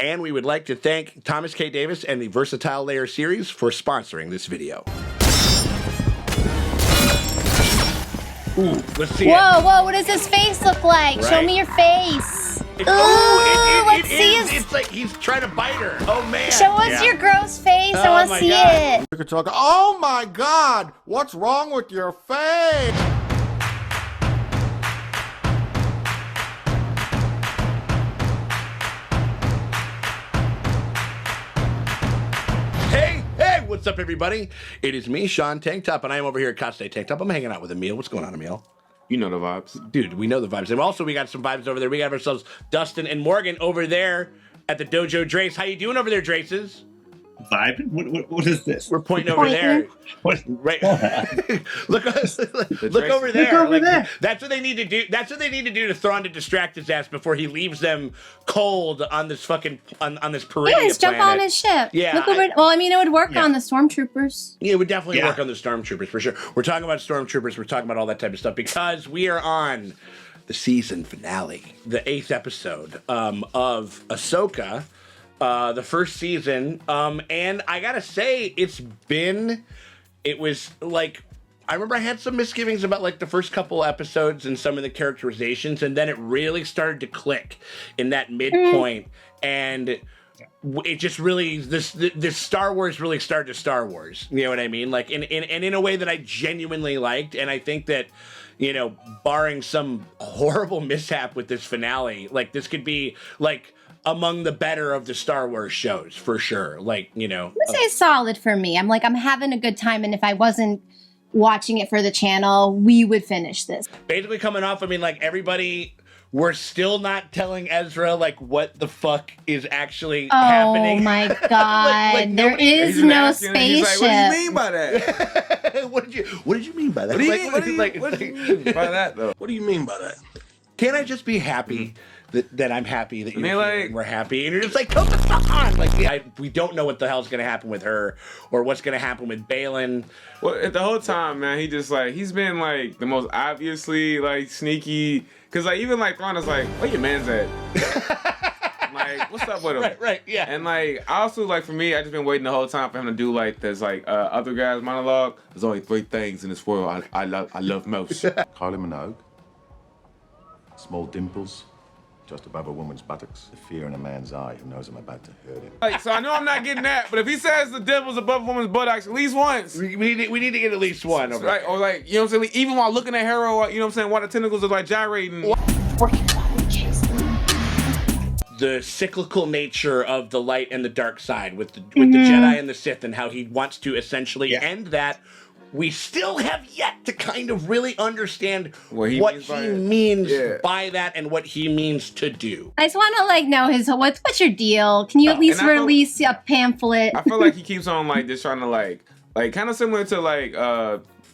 And we would like to thank Thomas K. Davis and the Versatile Layer series for sponsoring this video. Ooh, let's see it. Whoa, what does his face look like? Right. Show me your face. Let's see his... It's like he's trying to bite her. Oh, man. Show us your gross face. I want to see God. it. You could talk. Oh my God! What's wrong with your face? Hey, what's up, everybody? It is me, Sean Tank Top, and I am over here at Coste Tank Top. I'm hanging out with Emil. What's going on, Emil? You know the vibes. Dude, we know the vibes. And also, we got some vibes over there. We got ourselves Dustin and Morgan over there at the Dojo Drace. How you doing over there, Draces? Vibe? What is this? We're pointing over there. What? Right. look over there. Look over there. That's what they need to do. That's what they need to do to Thrawn to distract his ass before he leaves them cold on this fucking on this Peridia Yeah, just jump planet. on his ship. Yeah, Look over. Well, I mean, it would work on the stormtroopers. Yeah, it would definitely work on the stormtroopers for sure. We're talking about stormtroopers. We're talking about all that type of stuff because we are on the season finale, the 8th episode of Ahsoka. The first season, and I gotta say, it was like, I remember I had some misgivings about like the first couple episodes and some of the characterizations, and then it really started to click in that midpoint, and it just really, this Star Wars really started to Star Wars, you know what I mean? Like, in a way that I genuinely liked, and I think that, you know, barring some horrible mishap with this finale, like, this could be, like, among the better of the Star Wars shows, for sure. Like, you know. I would say solid for me. I'm having a good time, and if I wasn't watching it for the channel, we would finish this. Basically coming off, I mean, like, everybody, we're still not telling Ezra, like, what the fuck is actually happening. Oh my God. There is no spaceship. He's like, what do you mean by that? What did you mean by that? What do you mean by that, though? What do you mean by that? Can I just be happy that I'm happy that you're here like, and we're happy? And you're just like, come the fuck on! Like, we don't know what the hell's gonna happen with her or what's gonna happen with Balin. Well, the whole time, man, he's been like the most obviously like sneaky. Cause like even like Thrawn is like, where your man's at? Like, what's up with him? Right, yeah. And like, I also like for me, I just been waiting the whole time for him to do like this like other guy's monologue. There's only 3 things in this world I love most. Kylie Minogue. Small dimples. Just above a woman's buttocks. The fear in a man's eye who knows I'm about to hurt him. Like, so I know I'm not getting that, but if he says the dimples above a woman's buttocks at least once. We need to get at least one over Right, or like, you know what I'm saying? Even while looking at Hera, you know what I'm saying? While the tentacles are like gyrating. The cyclical nature of the light and the dark side with the Jedi and the Sith and how he wants to essentially end that. We still have yet to kind of really understand what he means by that and what he means to do. I just want to like know what's your deal? Can you at least release a pamphlet? I feel like he keeps on like just trying to like kind of similar to like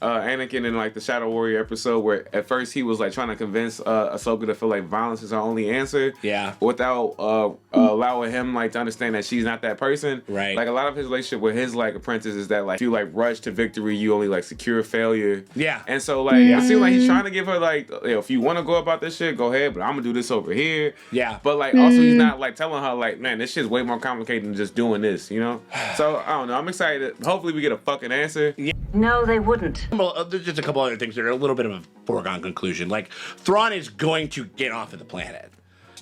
Anakin in like the Shadow Warrior episode where at first he was like trying to convince Ahsoka to feel like violence is her only answer. Yeah. Without allowing him like to understand that she's not that person. Right. Like a lot of his relationship with his like apprentice is that like if you like rush to victory, you only like secure failure. Yeah. And so like it seems like he's trying to give her like, you know, if you want to go about this shit, go ahead, but I'm gonna do this over here. Yeah. But like also he's not like telling her like, man, this shit's way more complicated than just doing this, you know? So I don't know. I'm excited. Hopefully we get a fucking answer. Yeah. No, they wouldn't. Well, there's just a couple other things that are a little bit of a foregone conclusion. Like, Thrawn is going to get off of the planet.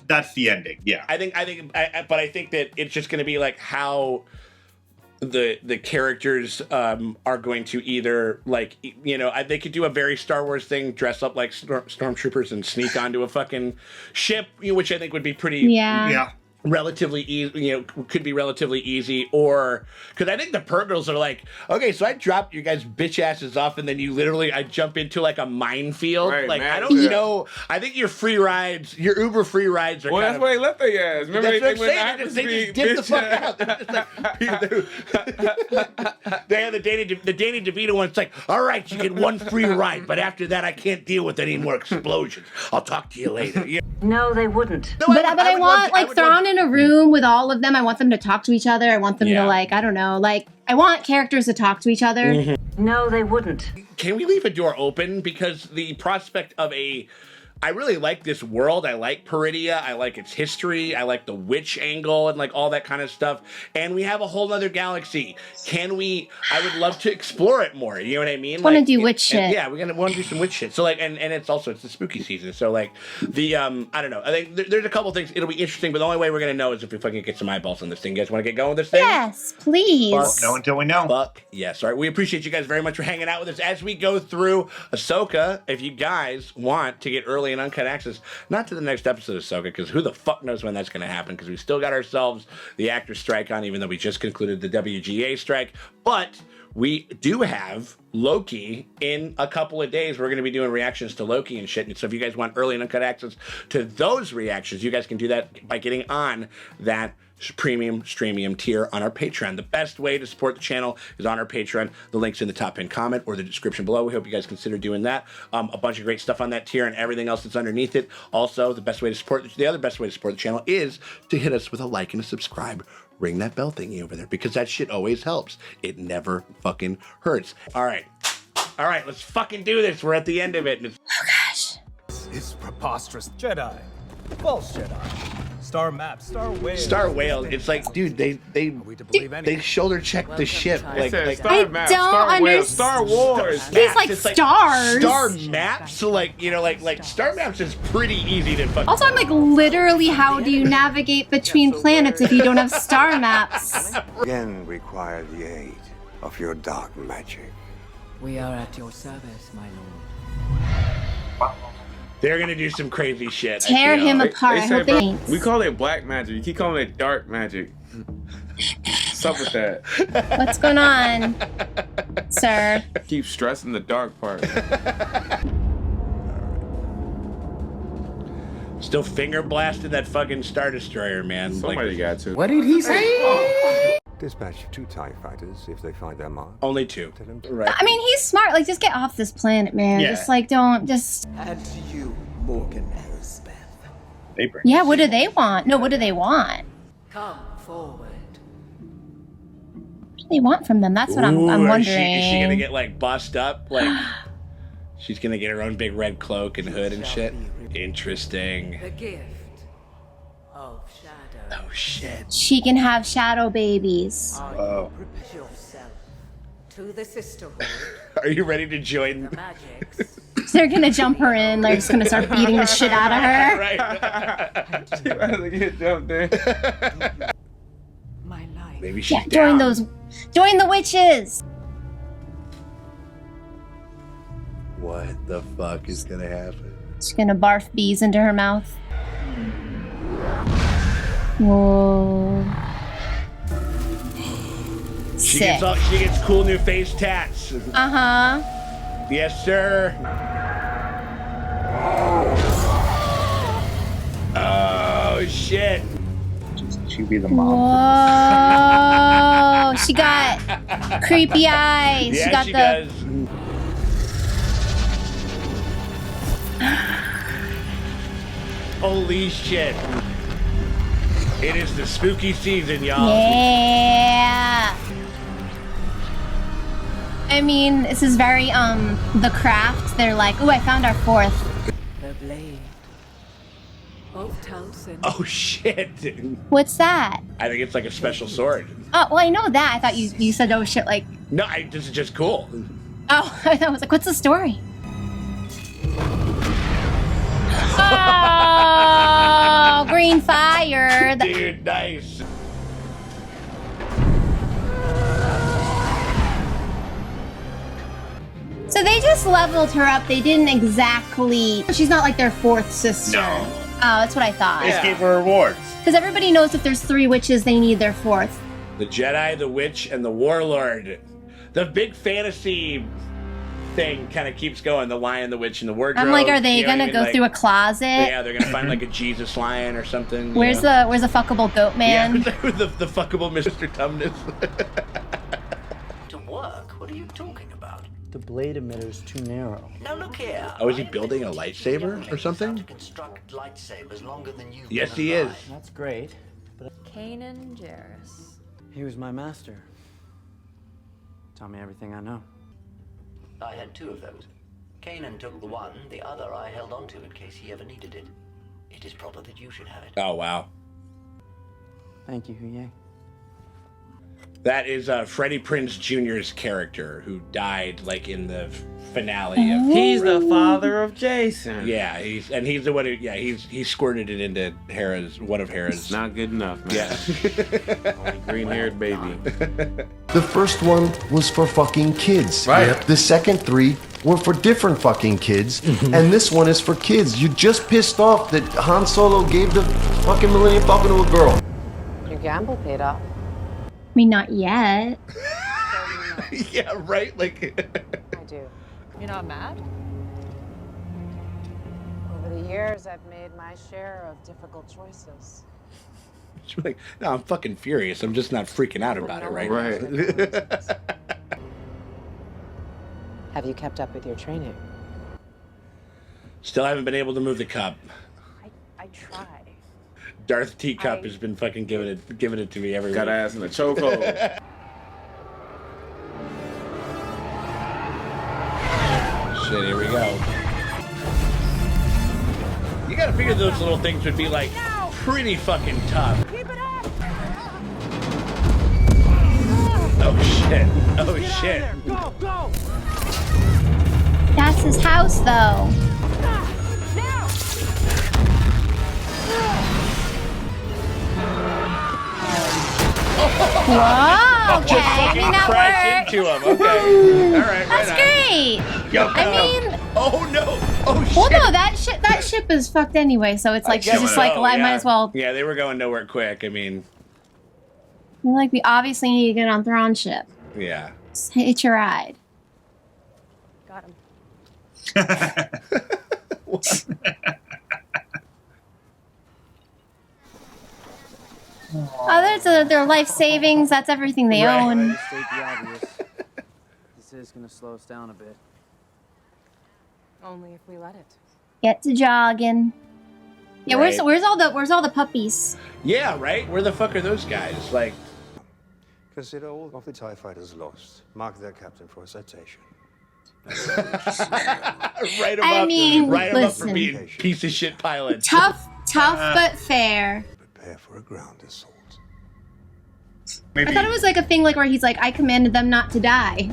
That's the ending. Yeah. I think that it's just going to be like how the characters are going to either like, you know, they could do a very Star Wars thing, dress up like stormtroopers and sneak onto a fucking ship, which I think would be pretty relatively easy, you know, could be relatively easy, or because I think the Purgles are like, okay, so I dropped you guys bitch asses off, and then I jump into like a minefield. Right, like, man. I don't know. I think your free rides, your Uber free rides are. Well, that's why they left their ass. Remember that's what I'm saying. They just dip the fuck out. They had the Danny DeVito one. It's like, all right, you get one free ride, but after that, I can't deal with any more explosions. I'll talk to you later. Yeah. No, they wouldn't. No, But I want like Thrawn in a room with all of them. I want them to talk to each other. I want them to like, I don't know, like I want characters to talk to each other. No, they wouldn't. Can we leave a door open? Because the prospect of I really like this world. I like Peridia. I like its history. I like the witch angle and like all that kind of stuff. And we have a whole other galaxy. I would love to explore it more. You know what I mean? Want to do witch shit. Yeah, we want to do some witch shit. So like, and it's the spooky season. So like the, I don't know. I think there's a couple things. It'll be interesting, but the only way we're going to know is if we fucking get some eyeballs on this thing. You guys want to get going with this thing? Yes, please. Won't know until we know. Fuck yes. All right. We appreciate you guys very much for hanging out with us as we go through Ahsoka. If you guys want to get early and uncut access, not to the next episode of Ahsoka, because who the fuck knows when that's going to happen, because we still got ourselves the actor strike on, even though we just concluded the WGA strike. But we do have Loki in a couple of days. We're going to be doing reactions to Loki and shit. And so if you guys want early and uncut access to those reactions, you guys can do that by getting on that premium streamium tier on our Patreon. The best way to support the channel is on our Patreon. The link's in the top pinned comment or the description below. We hope you guys consider doing that. A bunch of great stuff on that tier and everything else that's underneath it. Also, the other best way to support the channel is to hit us with a like and a subscribe. Ring that bell thingy over there, because that shit always helps. It never fucking hurts. All right, let's fucking do this. We're at the end of it. Oh gosh. It's preposterous. Jedi. False Jedi. Star map. Star whale. Star whale. It's like, dude, they shoulder check the ship. Like Star map, don't Star whale, understand. Star Wars. These like It's stars. Star maps. So like, you know, like star maps is pretty easy to fucking. Also, I'm like, literally, how do you navigate between planets if you don't have star maps? Again require the aid of your dark magic. We are at your service, my lord. They're gonna do some crazy shit. Tear him apart. I hope they ain't. We call it black magic. You keep calling it dark magic. What's up with that? What's going on, sir? Keep stressing the dark part. Still finger blasting that fucking Star Destroyer, man. Somebody got to. What did he say? Dispatch 2 TIE fighters if they find their mark. Only 2. Right. I mean, he's smart. Like, just get off this planet, man. Yeah. Just like, don't just. And to you, Morgan Elsbeth. They bring Yeah. What do they want? No. What do they want? Come forward. What do they want from them? That's what I'm wondering. Is she gonna get like bust up? Like, she's gonna get her own big red cloak and hood and shit. Interesting. The gift of shadow. Oh shit. She can have shadow babies. Oh. Prepare yourself to the sisterhood. Are you ready to join? The magics. They're gonna jump her in. They're just gonna start beating the shit out of her. Right. She about to get jumped in. My life. Maybe she's Yeah, down. join the witches. What the fuck is gonna happen? She's gonna barf bees into her mouth. Whoa. She Sick. gets cool new face tats. Uh-huh. Yes, sir. Oh shit. She be the mom. Whoa. She got creepy eyes. Yeah, she got she the does. Holy shit. It is the spooky season, y'all. Yeah. I mean, this is very The Craft. They're like, "Ooh, I found our 4th." The blade. Both Townsend. Oh shit. What's that? I think it's like a special sword. Oh, well, I know that. I thought you said, "Oh shit," like. No, this is just cool. Oh, I was like, "What's the story?" Oh, green fire. Dude, nice. So they just leveled her up. They didn't exactly. She's not like their 4th sister. No. Oh, that's what I thought. They just gave her rewards. Because everybody knows if there's 3 witches, they need their 4th. The Jedi, the Witch, and the Warlord. The big fantasy thing kind of keeps going. The Lion, the Witch, and the Wardrobe. I'm like, are they You know what I gonna mean? go Like, through a closet? Yeah, they're gonna find like a Jesus lion or something. you Where's know? the fuckable goat man? Yeah, the fuckable Mr. Tumnus. To work? What are you talking about? The blade emitter's too narrow. Now look here. Oh, is he building a lightsaber or something? To construct lightsabers longer than you. Yes, he is. That's great. Kanan Jarrus. He was my master. Taught me everything I know. I had 2 of those. Kanan took the one, the other I held onto in case he ever needed it. It is proper that you should have it. Oh, wow. Thank you, Huye. That is Freddie Prinze Jr.'s character who died like in the finale of. He's the father of Jason. Yeah, he's the one who. Yeah, he squirted it into one of Hera's. It's not good enough, man. Yeah. Only green-haired baby. The first one was for fucking kids. Right. Yep. The second 3 were for different fucking kids, and this one is for kids. You just pissed off that Han Solo gave the fucking Millennium Falcon to a girl. Your gamble paid off. I mean, not yet. Yeah, right? Like. I do. You're not mad? Over the years, I've made my share of difficult choices. She's like, no, I'm fucking furious. I'm just not freaking out about it right now. Have you kept up with your training? Still haven't been able to move the cup. I try. Darth Teacup has been fucking giving it to me every week. Got ass in a chokehold. Shit, here we go. You gotta figure those little things would be like pretty fucking tough. Keep it up! Oh shit. Oh shit. Go, go! That's his house, though. Now! Whoa, okay. I mean, that Crash worked. into him. Okay. All right. That's great. Yep. I mean, oh no. Oh shit. well, no, that ship is fucked anyway. So it's like she's just like, well, I might as well. Yeah, they were going nowhere quick. I mean. Like, we obviously need to get on Thrawn ship. Yeah. Just hitch a ride. Got him. Oh, there's their life savings. That's everything they own. Just state the obvious. This is gonna slow us down a bit. Only if we let it. Get to jogging. Yeah, Right. where's all the puppies? Yeah, right? Where the fuck are those guys? Like. Consider all of the TIE fighters lost. Mark their captain for a citation. Right I up, mean, right up for listen. being piece of shit pilots. Tough, but fair. Prepare for a ground assault. I thought it was like a thing like where he's like, I commanded them not to die.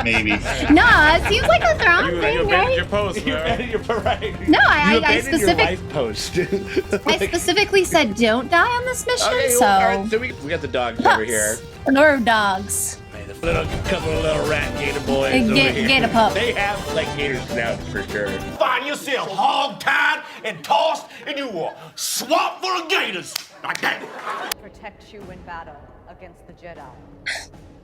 Maybe. No, it seems like a Thrawn You thing, abandoned right? your post, You man. abandoned your right. No, You I abandoned your life post. I specifically said don't die on this mission, Okay, so. well, all right, so we got the dogs over here. Or dogs. Couple of little rat gator boys over here. Gator pup. They have like gator snouts for sure. Find yourself hog-tied and tossed into a swamp full of gators. Like that. Protect you in battle against the Jedi.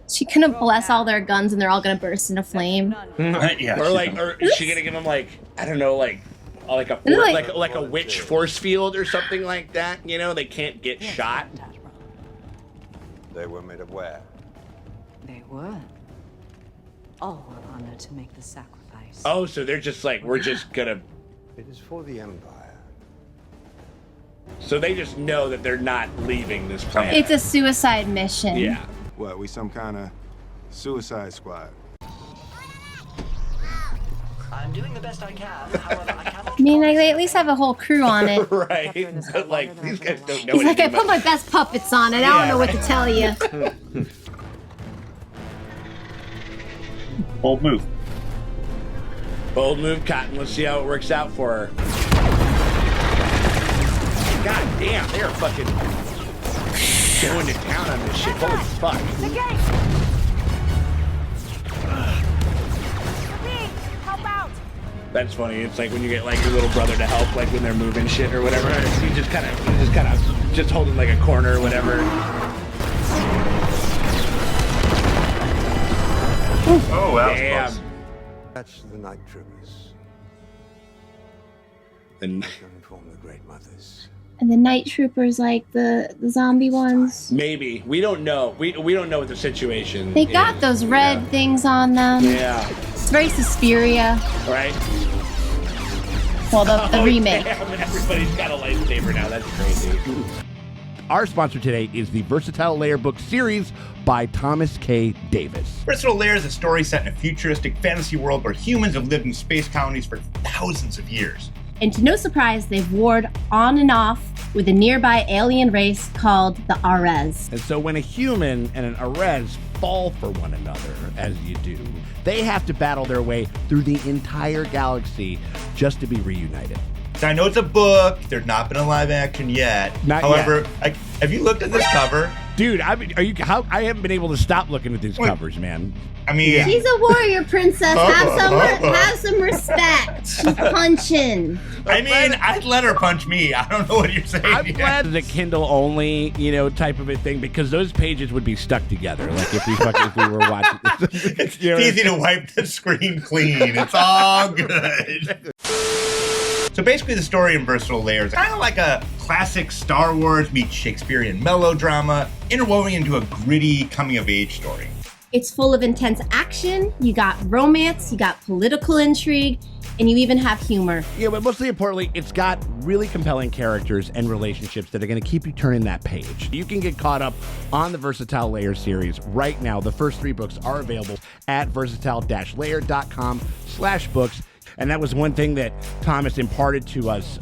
She gonna bless all their guns and they're all gonna burst into flame. Yeah. Or is she gonna give them like, I don't know, like a like a witch force field or something like that? You know, they can't get shot. They were made of where? They were. All were honored to make the sacrifice. Oh, so they're just like, we're just gonna. It is for the Empire. So they just know that they're not leaving this planet. It's a suicide mission. Yeah. What, we some kind of suicide squad? I'm doing the best I can. However, I cannot. I mean, like, they at least have a whole crew on it. Right. But like, these guys don't know He's like, I anything put my best puppets on it. I don't know what to tell you. Bold move. Bold move, Cotton. Let's see how it works out for her. God damn, they are fucking going to town on this shit. Holy fuck. The gate! Help out! That's funny. It's like when you get like your little brother to help, like when they're moving shit or whatever. He's just kind of holding like a corner or whatever. Oh, that was Damn. close. That's the night troopers. And Inform the Great Mothers. And the night troopers, like the zombie ones. maybe we don't know. We don't know what the situation. They got is. those red things on them. Yeah. It's very Suspiria. Right. Well, the remake. Damn, everybody's got a lightsaber now. That's crazy. Our sponsor today is the Versatile Layer book series by Thomas K. Davis. Versatile Layer is a story set in a futuristic fantasy world where humans have lived in space colonies for thousands of years. And to no surprise, they've warred on and off with a nearby alien race called the Arez. And so when a human and an Arez fall for one another, as you do, they have to battle their way through the entire galaxy just to be reunited. So I know it's a book. There's not been a live action yet. However, have you looked at this cover? Dude, I haven't been able to stop looking at these covers, man. I mean, she's a warrior princess. Have some respect. She's punching. I mean, I'd let her punch me. I don't know what you're saying. I'm glad the Kindle only, type of a thing, because those pages would be stuck together. Like if we were watching. It's easy to wipe the screen clean. It's all good. So basically the story in Versatile Layer is kind of like a classic Star Wars meets Shakespearean melodrama, interwoven into a gritty coming-of-age story. It's full of intense action, you got romance, you got political intrigue, and you even have humor. Yeah, but mostly importantly, it's got really compelling characters and relationships that are going to keep you turning that page. You can get caught up on the Versatile Layer series right now. The first 3 books are available at versatile-layer.com/books. And that was one thing that Thomas imparted to us,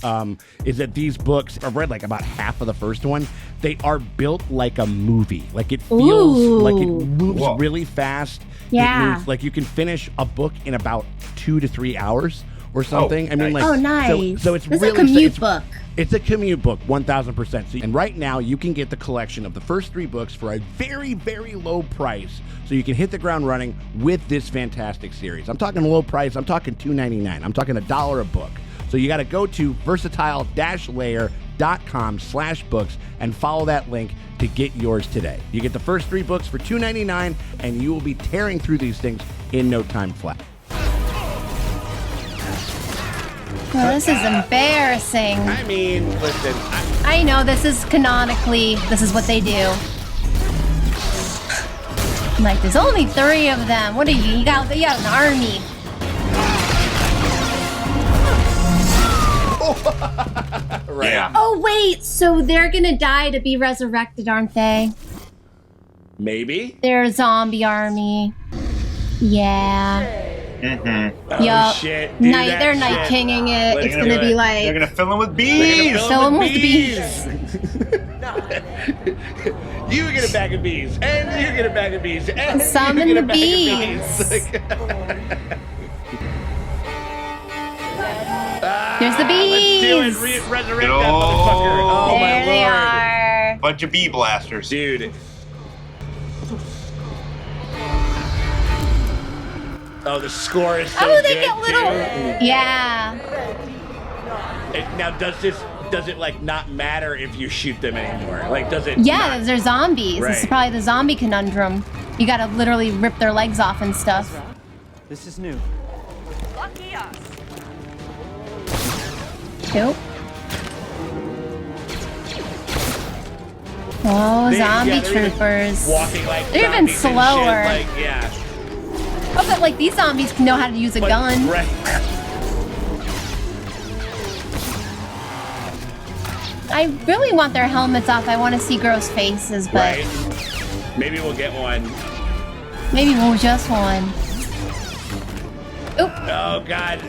is that these books, I've read like about half of the first one, they are built like a movie. Like it feels like it moves really fast. Yeah. It moves, like you can finish a book in about 2 to 3 hours or something. Nice. So it's really a commute book. It's a commute book, 1,000%. And right now, you can get the collection of the first 3 books for a very, very low price. So you can hit the ground running with this fantastic series. I'm talking low price. I'm talking $2.99. I'm talking $1 a book. So you got to go to versatile-layer.com/books and follow that link to get yours today. You get the first 3 books for $2.99, and you will be tearing through these things in no time flat. Oh, this is embarrassing. I mean, listen. I know this is canonically, this is what they do. I'm like, there's only 3 of them. What are you? You got an army. Right. Yeah. Oh wait, so they're gonna die to be resurrected, aren't they? Maybe. They're a zombie army. Yeah. Mm-hmm. Yup. Shit. They're night kinging it. It's gonna be like they're gonna fill them with bees. Fill them with bees. You get a bag of bees, and you get a bag of bees, and summon you the get a bag of bees. bees. There's the bees. Let's do it. Resurrect that motherfucker. Oh there my lord. They are. Bunch of bee blasters, dude. Oh, the score is so good. They get little. Too. Yeah. Now, does it like not matter if you shoot them anymore? Like, does it? Yeah, they're zombies. Right. This is probably the zombie conundrum. You gotta literally rip their legs off and stuff. This is new. Lucky us. Nope. Oh, zombie troopers. Walking like they're even slower. Like, yeah. Oh, but like these zombies know how to use a gun. Right. I really want their helmets off. I want to see gross faces, but right. Maybe we'll get one. Maybe we'll just one. Oop. Oh God.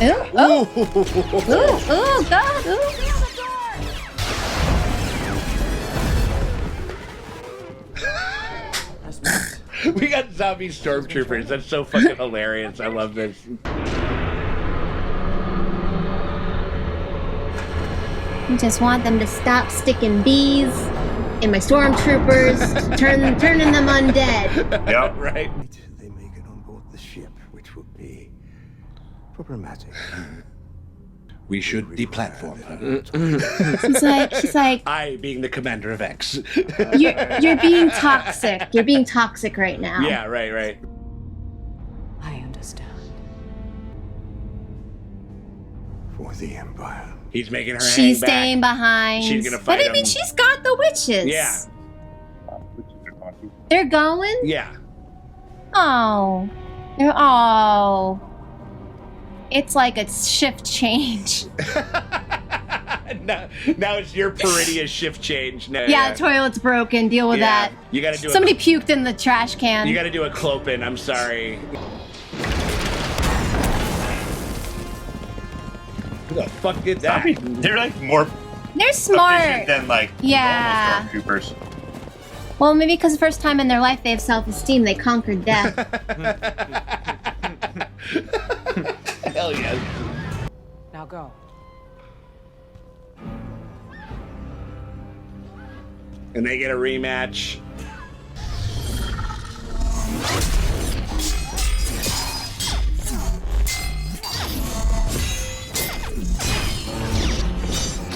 Ooh, oh. Ooh, God. Ooh. We got zombie stormtroopers. That's so fucking hilarious. I love this. I just want them to stop sticking bees in my stormtroopers, turning them undead. Yep. Right. They make it on board the ship, which would be problematic. We should deplatform her. She's like, I being the commander of X. You're being toxic. You're being toxic right now. Yeah, right. I understand. For the Empire. He's making her She's hang back. staying behind. She's gonna fight But I him. mean, she's got the witches. Yeah. They're going? Yeah. Oh. They're, oh. It's like a shift change. now it's your Peridia shift change. No, Yeah, the toilet's broken. Deal with that. You gotta do Somebody puked in the trash can. You gotta do a clopin. I'm sorry. Who the fuck did that? They're like more They're smart. efficient than like Yeah. normal stormtroopers. Well, maybe because the first time in their life they have self-esteem, they conquered death. Hell yes. Now go. And they get a rematch.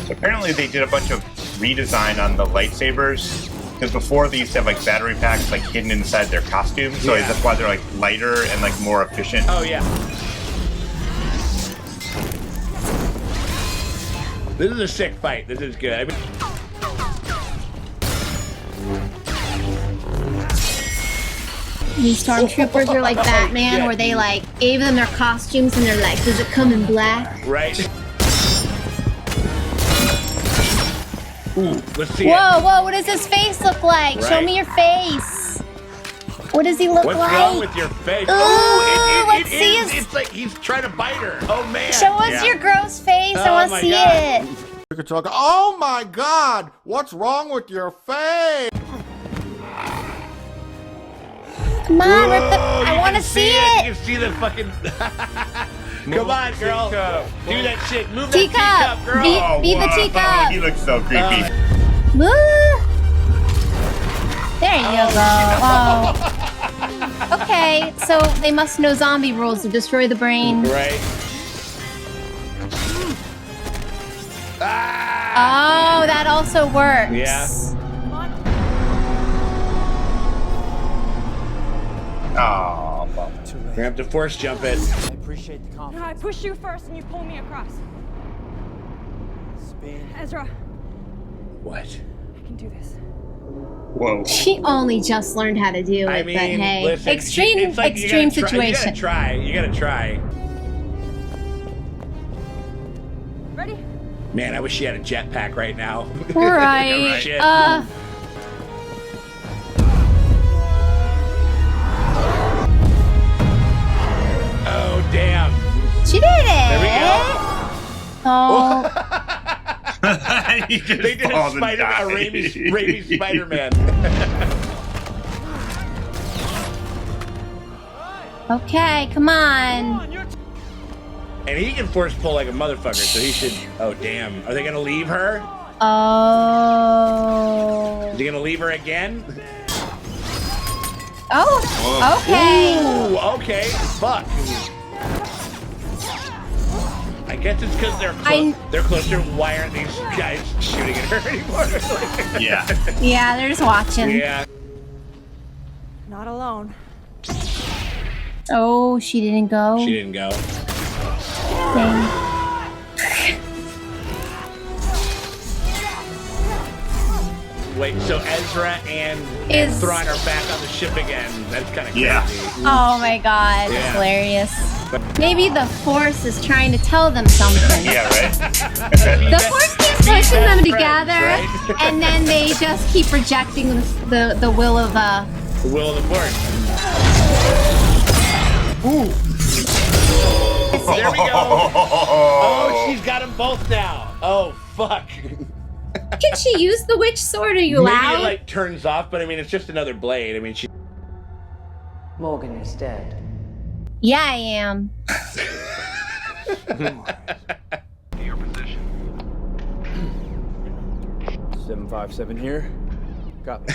Apparently they did a bunch of redesign on the lightsabers. Because before they used to have like battery packs like hidden inside their costumes, so Yeah. that's why they're like lighter and like more efficient. Oh yeah. This is a sick fight. This is good. I mean, These stormtroopers are like Batman, Yeah. where they like gave them their costumes and they're like, does it come in black? right. Ooh, let's see Whoa, whoa, what does his face look like? Show Right. me your face. What does he look What's like? wrong with your face? Ooh, let's see is. his- It's like he's trying to bite her. Oh man. Show us your gross face. I Oh want my to see God. it. You could talk. Oh my God! What's wrong with your face? Come on, rip the. Whoa, I you want to can see You it. can see the fucking. Come on, girl. Do that shit. Move Teacup. that teacup, girl. Be the Whoa, teacup. he looks so creepy. Woo. There you go. Oh. Okay, so they must know zombie rules to destroy the brain. Right. Oh, that also works. Yeah. Oh, bummer. We're gonna have to force jump it. I appreciate the No, I confidence. push you first and you pull me across. Speed. Ezra, What? I can do this. Whoa. She only just learned how to do it, I mean, but hey, listen, extreme it's like you extreme gotta try- situation. You gotta try. Ready? Man, I wish she had a jetpack right now. Right. Shit. Oh damn. She did it. There we go. Oh, He just They did a falls and Spider, a dies. Raimi Spider-Man. okay, come on. And he can force pull like a motherfucker, so he should. Oh damn. Are they gonna leave her? Oh. Is he gonna leave her again? Oh. Okay. Ooh, okay. Fuck. I guess it's because they're closer. Why aren't these guys shooting at her anymore? Yeah. Yeah, they're just watching. Yeah. Not alone. Oh, she didn't go. She didn't go. Dang. Wait, so Ezra and Is- Thrawn are back on the ship again. That's kind of crazy. Yeah. Oh my god, Yeah. hilarious. Maybe the Force is trying to tell them something. Yeah, right? The Force keeps pushing them together, right? and then they just keep rejecting the will of The will of the Force. Ooh. There we go. Oh, she's got them both now. Oh, fuck. Can she use the witch sword? Are you Maybe allowed? it like turns off, but I mean, it's just another blade. I mean, she. Morgan is dead. Yeah, I am. Your position. 757 here. Got me.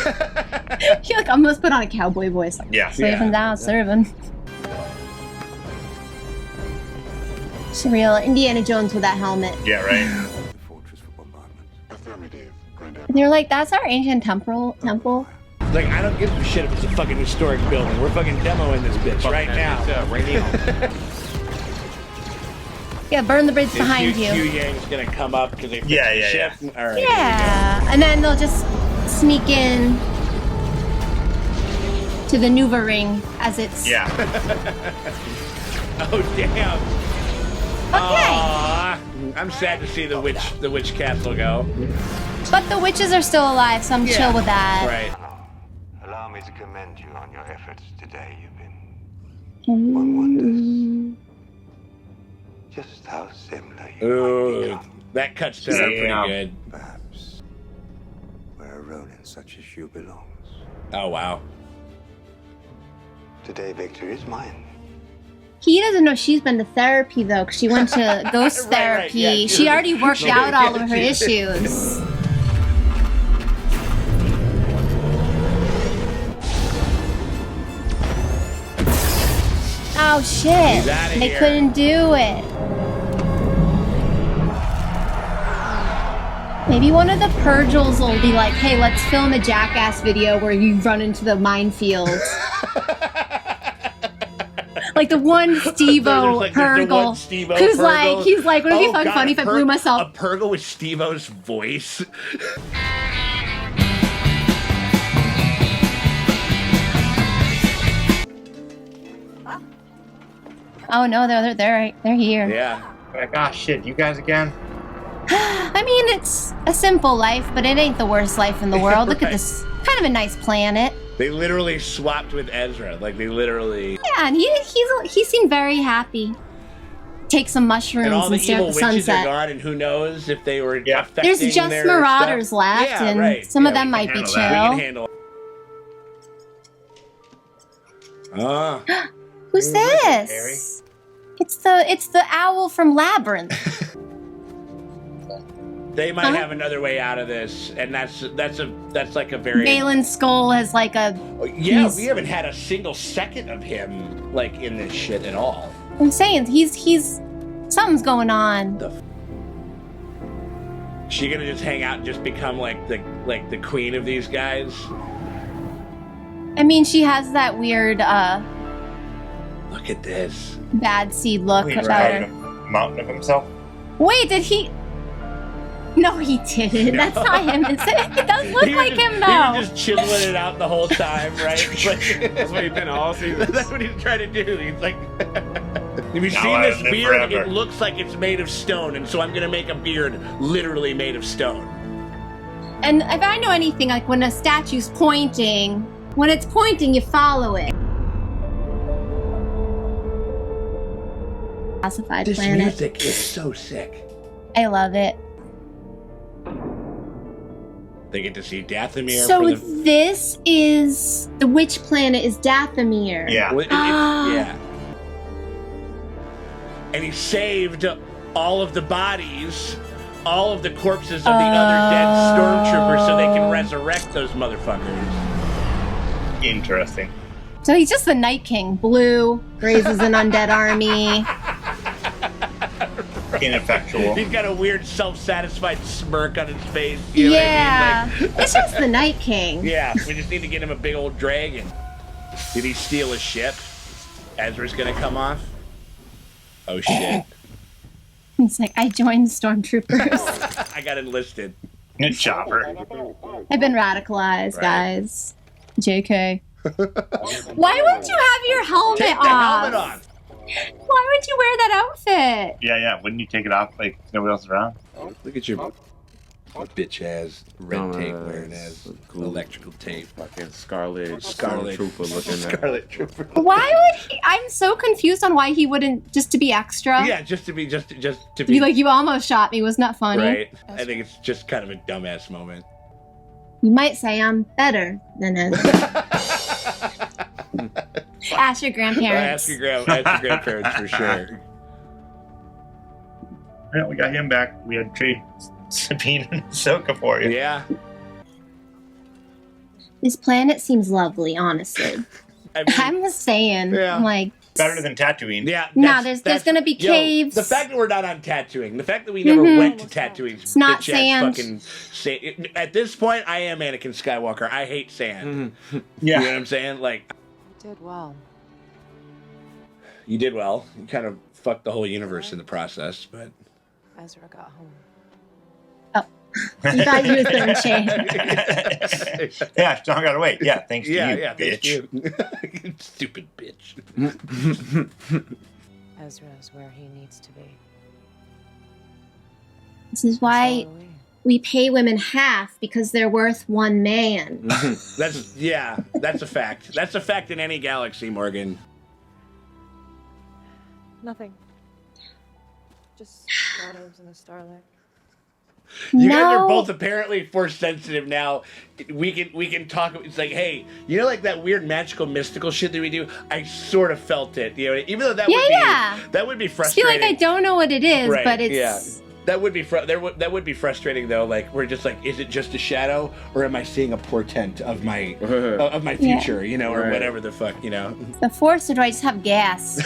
You're like, I'm gonna put on a cowboy voice. Yeah. Slaving down, serving. Surreal. Indiana Jones with that helmet. Yeah, right? And they're like, that's our ancient temple. Like, I don't give a shit if it's a fucking historic building. We're fucking demoing this bitch right now. Right now. Yeah, burn the bridge behind Q you. Yang's gonna come up because they fixed Yeah, the yeah, ship. All right. Yeah, and then they'll just sneak in to the Nuva ring as it's. Yeah. Oh damn. Aww. I'm sad to see the witch castle go. But the witches are still alive, so I'm chill with that. Right. Allow me to commend you on your efforts today. You've been one wonders just how similar you might become. That cuts to her pretty good. Perhaps where a Ronin such as you belongs. Oh, wow. Today, victory is mine. He doesn't know she's been to therapy, though, because she went to ghost therapy. yeah. She already worked out all of her issues. Oh, shit. He's outta They here. couldn't do it. Maybe one of the Purgles will be like, hey, let's film a Jackass video where you run into the minefield. Like the one Steve-O Purgle. Who's like, he's like, wouldn't it be fucking funny if I blew myself? A Purgle with Steve-O's voice. Oh no, they're here. Yeah. Like, ah, shit, you guys again? I mean, it's a simple life, but it ain't the worst life in the world. Look at this, kind of a nice planet. They literally swapped with Ezra. Like, they literally... Yeah, and he seemed very happy. Take some mushrooms And all the stare evil at the witches sunset. are gone, and who knows if they were affecting There's just their Marauders stuff. left, Yeah, and right. some of Yeah, them we might can be handle that. We can chill. handle. Ah. Who's this? It's the owl from Labyrinth. They might have another way out of this, and that's like a very... Balin's skull has like a... Yeah, we haven't had a single second of him, like, in this shit at all. I'm saying, he's... Something's going on. She gonna just hang out and just become, like the queen of these guys? I mean, she has that weird, Look at this. bad seed look He's about riding her. a mountain of himself. Wait, did he... No, he didn't. That's not him. It does look like him, though. He was just chiseling it out the whole time, right? Like, that's what he's been all season. That's what he's trying to do. He's like... Have you Now seen I this live beard? forever. It looks like it's made of stone, and so I'm gonna make a beard literally made of stone. And if I know anything, like when a statue's pointing, when it's pointing, you follow it. Classified This planet. music is so sick. I love it. They get to see Dathomir So for the... this is the witch planet is Dathomir. Yeah. Well, yeah. And he saved all of the bodies, all of the corpses of the other dead stormtroopers so they can resurrect those motherfuckers. Interesting. So he's just the Night King. Blue, raises an undead army. Ineffectual. He's got a weird self-satisfied smirk on his face. You know Yeah. what I mean? Like, It's just the Night King. yeah, we just need to get him a big old dragon. Did he steal a ship? Ezra's gonna come off? Oh shit. He's like, I joined the stormtroopers. I got enlisted. Chopper. I've been radicalized, Right. guys. JK. Why wouldn't you have your helmet Take off? the helmet off. Why would you wear that outfit? Yeah. Wouldn't you take it off like nobody else around? Look at your bitch ass red tape wearing as Cool. electrical tape. Fucking Scarlet Scarlet Trooper looking at. Scarlet Trooper. Why would he? I'm so confused on why he wouldn't just to be extra. Yeah, just to be Be like, you almost shot me. Wasn't that funny? right. I think it's just kind of a dumbass moment. You might say I'm better than Ezra. Ask your grandparents. Ask your grandparents for sure. Yeah, we got him back. We had trade Sabine and Ahsoka for you. Yeah. This planet seems lovely, honestly. I'm just saying. Yeah. I'm like, Better than Tatooine. Yeah. nah, there's gonna be caves. The fact that we're not on Tatooine, the fact that we never went to Tatooine, It's not bitch-ass sand. Fucking sand. At this point, I am Anakin Skywalker. I hate sand. Yeah. You know what I'm saying? Like, Did well. you did well. You kind of fucked the whole universe in the process, but. Ezra got home. You thought you was gonna change. Yeah, John got away. Yeah, thanks to you, Thanks bitch. to you. Stupid bitch. Ezra's where he needs to be. This is why we pay women half, because they're worth one man. That's a fact. That's a fact in any galaxy, Morgan. Nothing. Just shadows in the starlight. You guys are both apparently force sensitive now. We can talk. It's like, hey, you know, like that weird magical mystical shit that we do. I sort of felt it, you know. Even though that would be I frustrating. feel like I don't know what it is, Right, but it's yeah. That would be that would be frustrating though. Like we're just like, is it just a shadow, or am I seeing a portent of my future, you know, or whatever the fuck, you know? the Force, or do I just have gas?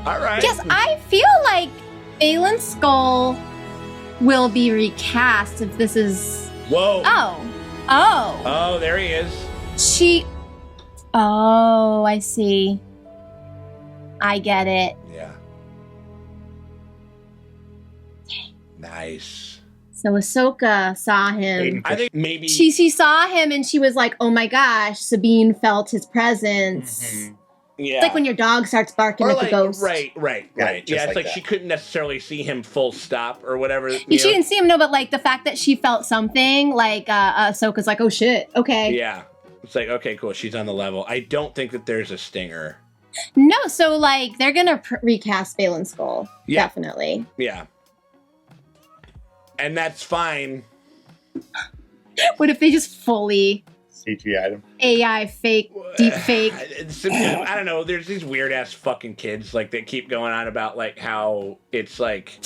All right. Yes, I feel like Baylan Skull will be recast if this is. Whoa. Oh, there he is. I see. I get it. Yeah. Nice. So Ahsoka saw him. I think maybe she saw him and she was like, "Oh my gosh!" Sabine felt his presence. Mm-hmm. Yeah. It's like when your dog starts barking at the ghost. Right. Yeah, it's like she couldn't necessarily see him full stop or whatever. She didn't see him, no, but like the fact that she felt something, like Ahsoka's like, "Oh shit, okay." Yeah. It's like, okay, cool. She's on the level. I don't think that there's a stinger. No, so like they're gonna recast Baylan Skull. Yeah. Definitely. Yeah. And that's fine. What if they just fully CGI'd him? AI fake, deep fake? I don't know. There's these weird ass fucking kids like that keep going on about like how it's like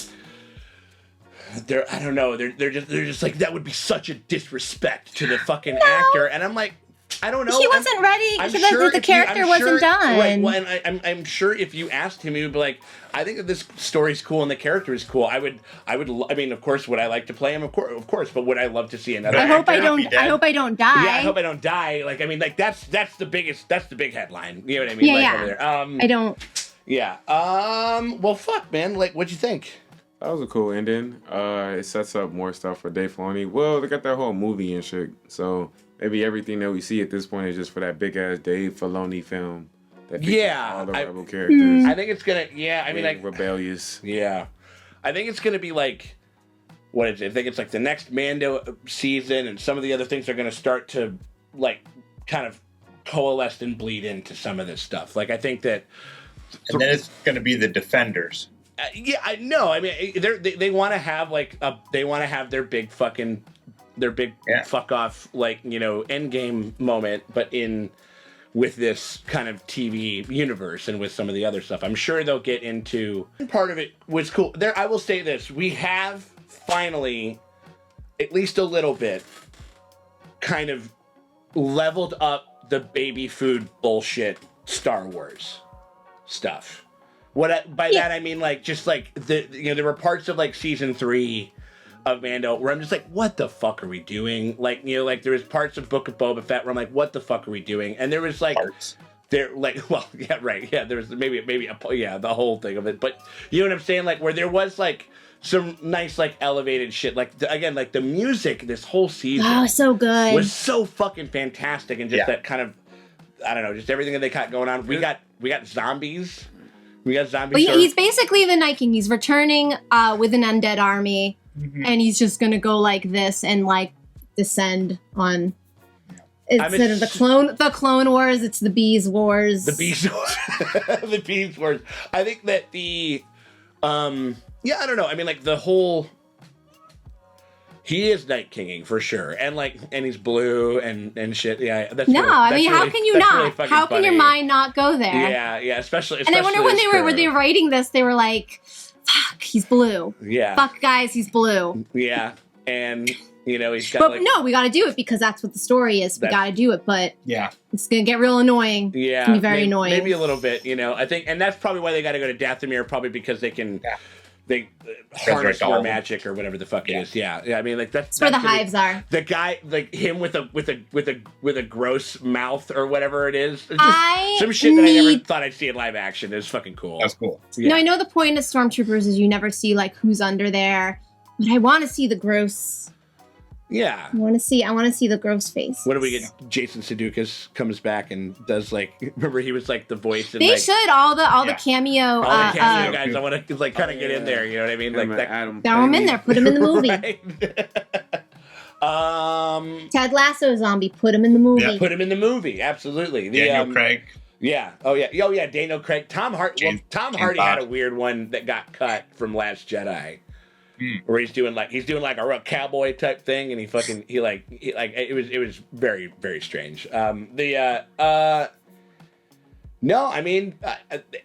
I don't know. They're just like, that would be such a disrespect to the fucking actor, and I'm like, I don't know. He wasn't ready. The character wasn't done. Right. Well, and I'm sure if you asked him, he would be like, I think that this story's cool and the character is cool. I mean, of course, would I like to play him? Of course, but would I love to see another? I hope I don't die. Yeah, I hope I don't die. Like, I mean, like that's the big headline. You know what I mean? Yeah, like, yeah. Over there. I don't. Yeah. Well, fuck, man. Like, what'd you think? That was a cool ending. It sets up more stuff for Dave Filoni. Well, they got that whole movie and shit, so maybe everything that we see at this point is just for that big ass Dave Filoni film. That all the rebel characters. I think it's gonna. Yeah, I mean, like rebellious. Yeah, I think it's gonna be like, what is it? I think it's like the next Mando season, and some of the other things are gonna start to like kind of coalesce and bleed into some of this stuff. Like, I think that, and then it's gonna be the Defenders. Yeah, I know. I mean, they want to have like they want to have their big fuck off, like, you know, end game moment, but with this kind of TV universe and with some of the other stuff. I'm sure they'll get into. Part of it was cool. I will say this: we have finally, at least a little bit, kind of leveled up the baby food bullshit Star Wars stuff. By that I mean, like, just like there were parts of like season 3 of Mando where I'm just like, what the fuck are we doing? Like, you know, like there was parts of Book of Boba Fett where I'm like, what the fuck are we doing? And there was like there was maybe the whole thing of it, but you know what I'm saying, like where there was like some nice like elevated shit, like again, like the music this whole season so good, was so fucking fantastic, and just that kind of, I don't know, just everything that they got going on. We got zombies. We got zombies. But he's basically the Night King. He's returning with an undead army, and he's just gonna go like this and like descend on. Instead of the Clone Wars, it's the Bees Wars. The Bees Wars. The Bees Wars. I think that I don't know. I mean, like the whole. He is Night Kinging for sure, and he's blue and shit. Yeah, that's I mean, how can you not? Really how can your mind not go there? Yeah, especially. And I wonder when they were writing this, they were like, "Fuck, he's blue." Yeah. Fuck, guys, he's blue. Yeah, and you know he's got. But no, we got to do it because that's what the story is. We got to do it, but it's gonna get real annoying. Yeah, it's gonna be very annoying. Maybe a little bit, you know. I think, and that's probably why they got to go to Dathomir, probably because they can. Yeah. They harness more magic or whatever the fuck it is. Yeah. I mean, like that's where the hives are. The guy, like him with a gross mouth or whatever it is. It's just some shit that I never thought I'd see in live action. Is fucking cool. That's cool. Yeah. No, I know the point of stormtroopers is you never see like who's under there, but I want to see the gross Yeah. I want to see the gross face. What do we get? Jason Sudeikis comes back and does like. Remember, he was like the voice. They like, should all the cameo. All the cameo guys. I want to like kind of get in there. You know what I mean? Like that. Throw him in there. Put him in the movie. Ted Lasso zombie. Put him in the movie. Yeah, put him in the movie. Absolutely. Daniel Craig. Yeah. Oh yeah. Oh yeah. Daniel Craig. Tom Hardy had a weird one that got cut from Last Jedi, where he's doing like a real cowboy type thing, and it was very very strange. No, I mean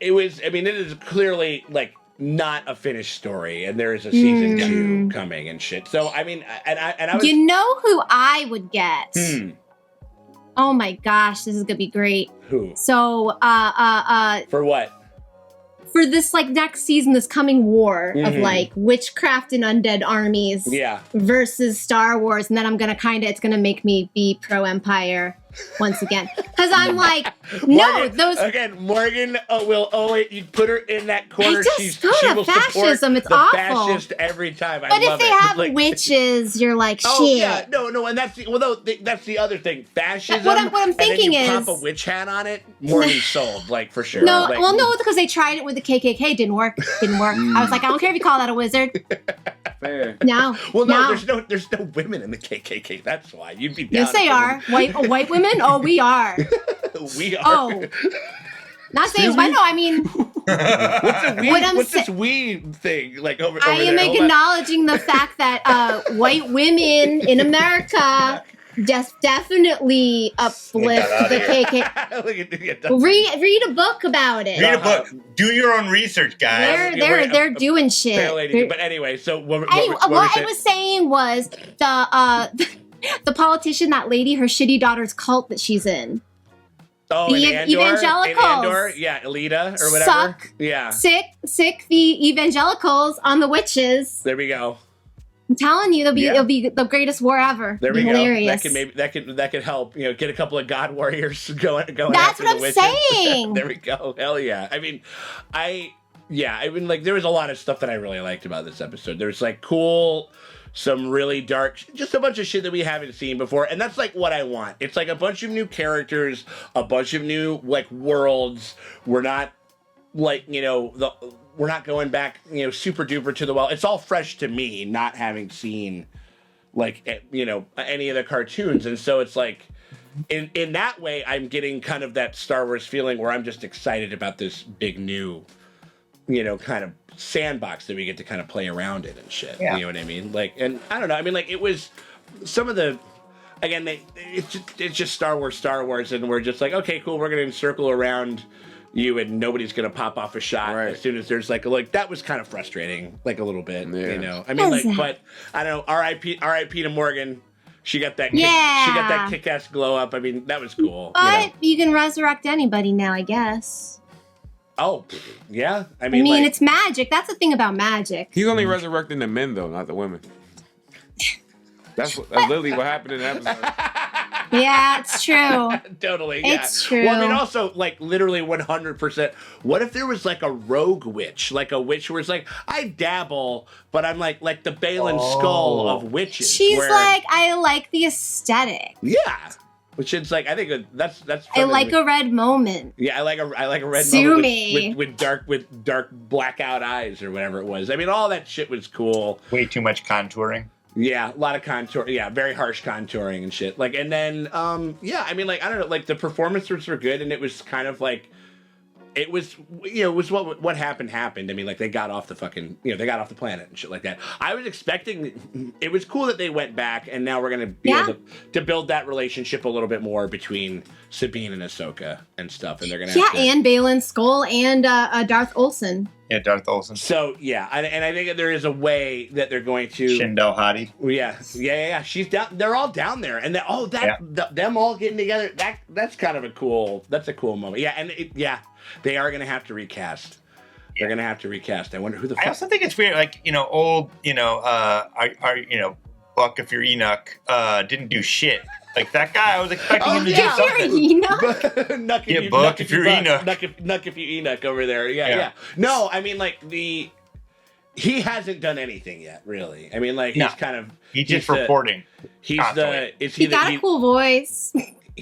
it was. I mean it is clearly like not a finished story, and there is a season 2 coming and shit. So I mean, and I was. You know who I would get? Oh my gosh, this is gonna be great. Who? So, for what? For this like next season, this coming war of like witchcraft and undead armies, versus Star Wars, and then it's gonna make me be pro Empire once again, because I'm like, Morgan will always, you put her in that corner. She will fascism. It's the awful. Fascist every time. But if they have witches, you're like, shit. Yeah, no, and that's the other thing. Fascism. What I'm thinking and then you is, pop a witch hat on it. Morgan sold, like for sure. No, because they tried it with the KKK, didn't work. I was like, I don't care if you call that a wizard. Fair. No. Well, no, there's no women in the KKK. That's why you'd be down. Yes, they are. White women. Oh, we are. We are. Oh. Not saying, but no, I mean. What's this we thing like over I am there? acknowledging the fact that white women in America just definitely uplift the KKK. Read a book about it. Read a book. Do your own research, guys. They're doing shit. But anyway, so what I was saying was the politician, that lady, her shitty daughter's cult that she's in. Oh, the evangelicals. Elita or whatever. Sick the evangelicals on the witches. There we go. I'm telling you, it'll be the greatest war ever. There we hilarious. go. That could help. You know, get a couple of God warriors going. That's what I'm saying. There we go. Hell yeah. I mean, like there was a lot of stuff that I really liked about this episode. There's like some really dark, just a bunch of shit that we haven't seen before, and that's like what I want. It's like a bunch of new characters, a bunch of new like worlds. We're not like we're not going back, super duper to the well. It's all fresh to me, not having seen like any of the cartoons, and so it's like in that way, I'm getting kind of that Star Wars feeling where I'm just excited about this big new, kind of sandbox that we get to kind of play around in and shit. Yeah. You know what I mean? Like, and I don't know. I mean, like it was some of the. Again, it's just Star Wars, and we're just like, okay, cool. We're gonna circle around you, and nobody's gonna pop off a shot as soon as there's like that was kind of frustrating, like a little bit, I mean, like, but I don't know. R.I.P. to Morgan. She got that. She got that kick-ass glow up. I mean, that was cool. But you can resurrect anybody now, I guess. Oh, yeah. I mean, it's magic. That's the thing about magic. He's only resurrecting the men, though, not the women. That's literally what happened in the episode. Yeah, it's true. Totally. Yeah. It's true. Well, I mean, also, like, literally 100%. What if there was like a rogue witch, like a witch where it's like, I dabble, but I'm like the Balin skull of witches. She's like, I like the aesthetic. Yeah. Which is like, I think that's. I like a red moment. Yeah, I like a red Sue moment me. with dark blackout eyes or whatever it was. I mean, all that shit was cool. Way too much contouring. Yeah, a lot of contour. Yeah, very harsh contouring and shit. Like, and then, yeah, I mean, like, I don't know, like, the performances were good, and it was kind of like, it was, it was what happened. I mean, like, they got off the fucking, they got off the planet and shit like that. I was expecting, it was cool that they went back, and now we're going to be able to build that relationship a little bit more between Sabine and Ahsoka and stuff, and they're going to have to... and Balin Skull and Darth Olsen. Yeah, Darth Olsen. So, yeah, and I think that there is a way that they're going to... Shindo Hadi. Yeah. She's down. They're all down there, and them all getting together. That's kind of a cool moment. Yeah, and they are going to have to recast. They're going to have to recast. I wonder who the fuck... I also think it's weird, like, old, Buck, if you're Enoch, didn't do shit. Like, that guy, I was expecting him to do something. Buck, if you're Enoch. Nuck if you Enoch over there. Yeah. No, I mean, like, he hasn't done anything yet, really. I mean, like, No. he's kind of... He's just reporting. He's constantly. He got a cool voice.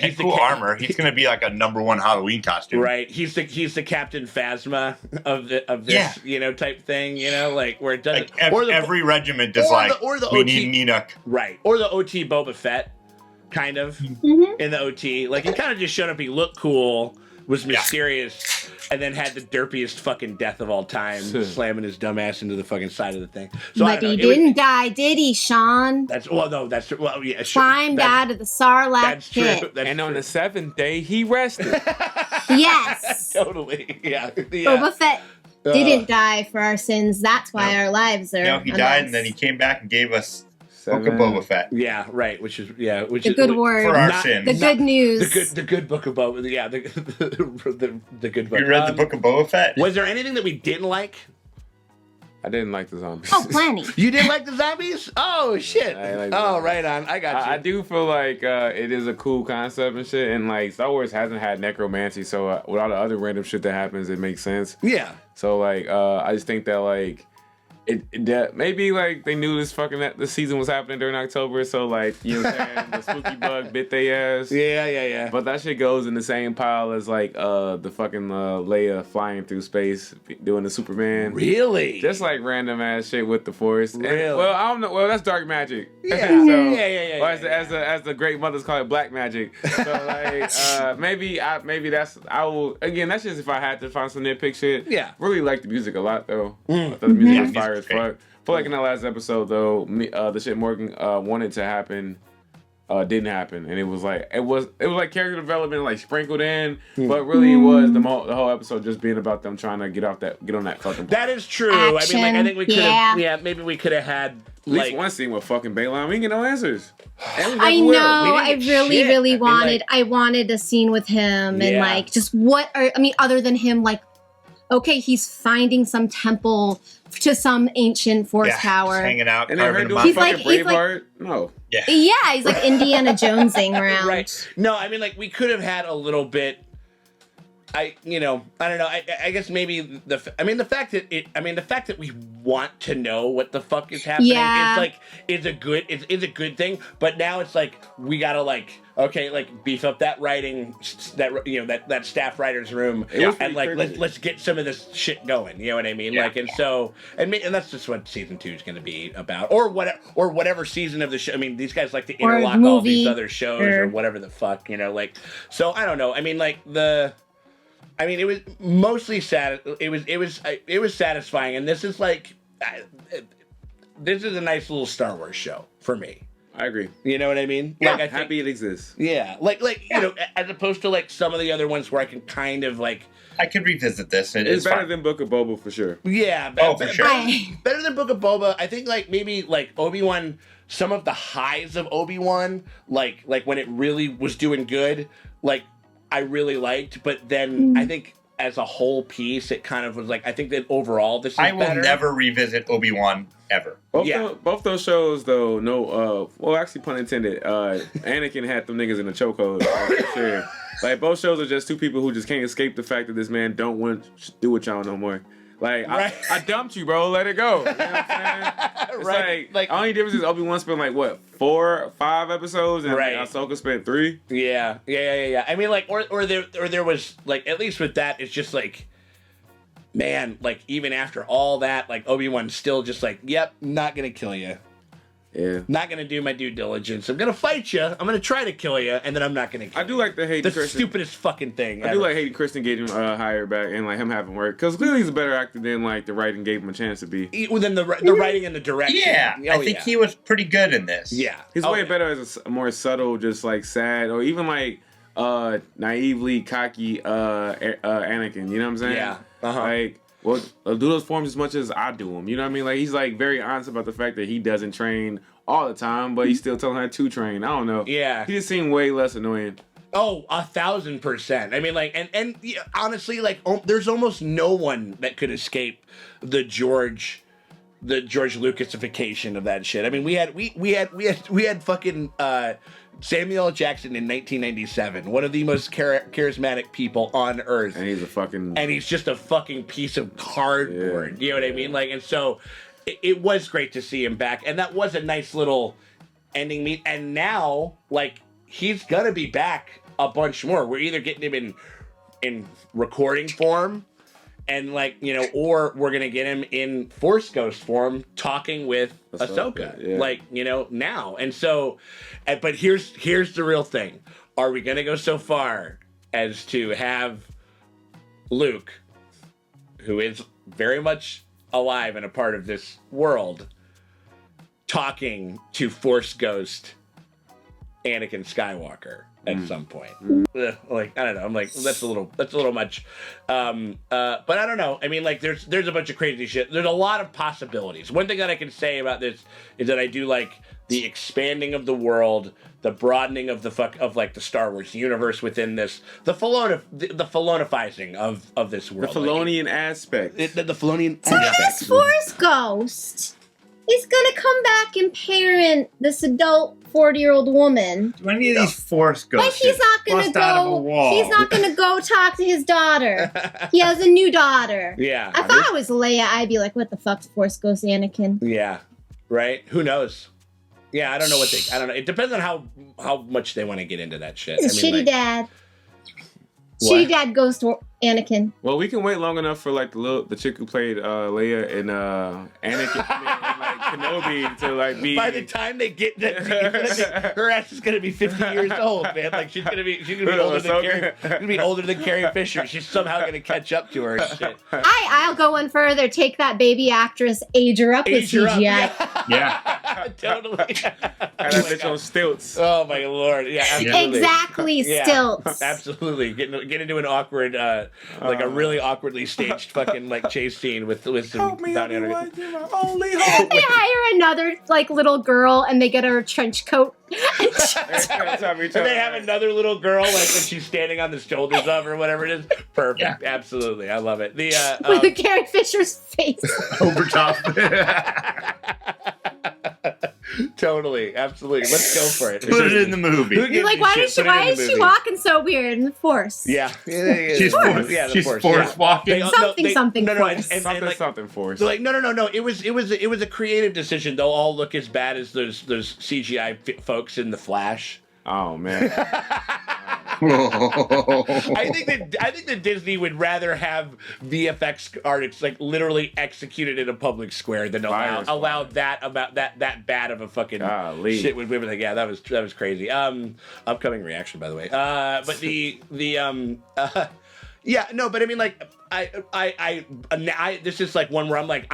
And cool armor. He's going to be like a #1 Halloween costume. Right. He's the Captain Phasma of this, type thing, like, where it doesn't... Like every regiment is like, we need Ninuk. Right. Or the OT Boba Fett, kind of, in the OT. Like, he kind of just showed up, he looked cool, was mysterious, and then had the derpiest fucking death of all time, slamming his dumb ass into the fucking side of the thing. So, but he didn't die, did he, Sean? That's true. Well, yeah, sure. Climbed out of the Sarlacc pit. And on the 7th day, he rested. Yes. Totally. Yeah. Boba Fett didn't die for our sins. That's why our lives are. No, he died, and then he came back and gave us Book of Boba Fett. Yeah, right. Which is the good word for our sins. The good news. The good book of Boba. Yeah, the good book. We read the Book of Boba Fett. Was there anything that we didn't like? I didn't like the zombies. Oh, plenty. You didn't like the zombies? Oh shit! Right on. I got you. I do feel like it is a cool concept and shit, and like Star Wars hasn't had necromancy, so with all the other random shit that happens, it makes sense. Yeah. So like, I just think that like. That maybe like they knew this season was happening during October, so like you know what I'm saying, the spooky bug bit their ass. Yeah. But that shit goes in the same pile as like the fucking Leia flying through space doing the Superman. Really? Just like random ass shit with the Force. Really? And, well, I don't know. Well, that's dark magic. Yeah. So, Yeah. Well, as the great mothers call it, black magic. So like maybe that's I will again. That's just if I had to find some nitpick shit. Yeah. Really like the music a lot though. I thought the music was fire as fuck. I feel like in the last episode though, the shit Morgan wanted to happen didn't happen, and it was like like character development like sprinkled in, but really it was the whole episode just being about them trying to get on that fucking. That is true. Action. I mean, like I think we could have maybe we could have had at least one scene with fucking Baylan. We ain't get no answers. I know. I really wanted. I wanted a scene with him and like just other than him like. Okay, he's finding some temple to some ancient force power. Just hanging out. And then her doing fucking Braveheart. No. Yeah. Yeah, he's like Indiana Jonesing around. Right. No, I mean, like, we could have had a little bit... I don't know. I guess maybe the fact that we want to know what the fuck is happening is a good thing. But now it's like we gotta beef up that writing, that staff writer's room, and like let's get some of this shit going. You know what I mean? Yeah. And that's just what season 2 is going to be about, or whatever season of the show. I mean, these guys like to interlock all these other shows or whatever the fuck. So I don't know. I mean, it was mostly sad. It was satisfying, and this is this is a nice little Star Wars show for me. I agree. You know what I mean? Yeah, I happy it exists. Yeah, as opposed to some of the other ones where I can kind of I could revisit this. It's better than Book of Boba for sure. Yeah, for sure. Better than Book of Boba. I think maybe Obi-Wan. Some of the highs of Obi-Wan, like when it really was doing good, I really liked, but then I think as a whole piece, it kind of was I think that overall this is better. I will never revisit Obi-Wan ever. Both those shows though, actually pun intended, Anakin had them niggas in the chokehold. For sure. Like both shows are just two people who just can't escape the fact that this man don't want to do with y'all no more. Like, right. I dumped you, bro. Let it go. You know what I'm saying? It's right. Only difference is Obi-Wan spent 4 or 5 episodes, and Ahsoka spent 3. Yeah. I mean, or there was at least with that, it's just man, even after all that, Obi-Wan's still just yep, not gonna kill you. Yeah. Not gonna do my due diligence. I'm gonna fight you. I'm gonna try to kill you, and then I'm not gonna kill you. I do like the Hayden Christensen. Stupidest fucking thing. I do like Hayden Christensen getting hired back and him having work because clearly he's a better actor than the writing gave him a chance to be. Within the writing and the direction. Yeah, I think he was pretty good in this. Yeah, he's way better as a more subtle, just sad or even naively cocky Anakin. You know what I'm saying? Yeah. Well, do those forms as much as I do them. You know what I mean? He's very honest about the fact that he doesn't train all the time, but he's still telling her to train. I don't know. Yeah. He just seemed way less annoying. Oh, 1,000%. I mean, and honestly, there's almost no one that could escape the George the George Lucasification of that shit. I mean, we had fucking Samuel L. Jackson in 1997, one of the most charismatic people on earth, and he's just a fucking piece of cardboard. You know what I mean? Like, and so it was great to see him back, and that was a nice little ending meet. And now, like, he's gonna be back a bunch more. We're either getting him in recording form, and like, you know, or we're gonna get him in Force Ghost form talking with Ahsoka. Like, you know, now. And so, but here's the real thing. Are we gonna go so far as to have Luke, who is very much alive and a part of this world, talking to Force Ghost Anakin Skywalker at some point? Like, I don't know. I'm like, that's a little much. But I don't know. I mean, like, there's a bunch of crazy shit. There's a lot of possibilities. One thing that I can say about this is that I do like the expanding of the world, the broadening of the Star Wars universe within this, the Filonifizing of this world, the Filonian aspect, the Filonian so aspect. this Force Ghost is gonna come back and parent this adult 40-year-old woman. Do any of these Force Ghosts? Like, he's not gonna go talk to his daughter. He has a new daughter. Yeah. If I was Leia, I'd be like, what the fuck's Force Ghost Anakin? Yeah. Right? Who knows? Yeah, I don't know. It depends on how much they want to get into that shit. He's a shitty dad. Shitty dad Ghost Anakin. Well, we can wait long enough for like the chick who played Leia and Anakin and like Kenobi to like be. By the time they get that, her ass is gonna be 50 years old, man. Like she's gonna be older than Carrie Fisher. She's somehow gonna catch up to her and shit. I'll go one further. Take that baby actress, age her up with CGI. Yeah. Totally. Have that bitch on stilts. Oh my lord. Yeah. Absolutely. Exactly. Stilts. Absolutely. Get into an awkward, like a really awkwardly staged fucking like chase scene with some bounty hunter. They hire another like little girl and they get her a trench coat. And they have another little girl like when she's standing on the shoulders of or whatever it is. Perfect. Yeah. Absolutely. I love it. With Carrie Fisher's face. Over top. Totally, absolutely. Let's go for it. Put it in the movie. You're like, why is she walking so weird in the Force? Yeah. She's Force. Yeah, she's Force walking. Something Force. Something Force. Like, no. It was a creative decision. They'll all look as bad as those CGI folks in The Flash. Oh man. I think that Disney would rather have VFX artists like literally executed in a public square than allow that bad of a fucking shit with women. Like, yeah, that was crazy. Upcoming reaction, by the way. But yeah, no, but I mean, like, I this is like one where I'm like,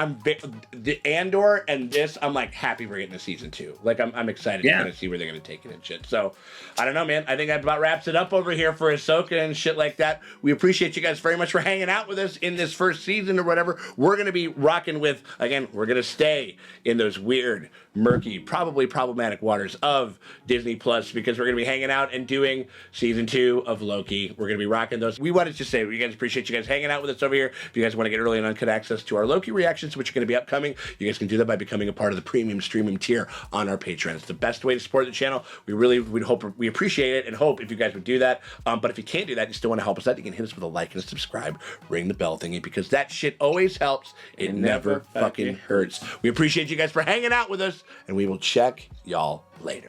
the Andor and this, I'm like happy we're getting to season 2. Like, I'm excited to kind of see where they're gonna take it and shit. So I don't know, man. I think that about wraps it up over here for Ahsoka and shit like that. We appreciate you guys very much for hanging out with us in this first season or whatever. We're gonna be rocking with, again, we're gonna stay in those weird, murky, probably problematic waters of Disney Plus because we're gonna be hanging out and doing season 2 of Loki. We're gonna be rocking those. We wanted to say we guys appreciate you guys hanging out with us over here. If you guys want to get early and uncut access to our Loki reactions, which are going to be upcoming, you guys can do that by becoming a part of the premium streaming tier on our Patreon. It's the best way to support the channel. We appreciate it and hope if you guys would do that. But if you can't do that, you still want to help us out, you can hit us with a like and a subscribe, ring the bell thingy, because that shit always helps. It never fucking hurts. We appreciate you guys for hanging out with us, and we will check y'all later.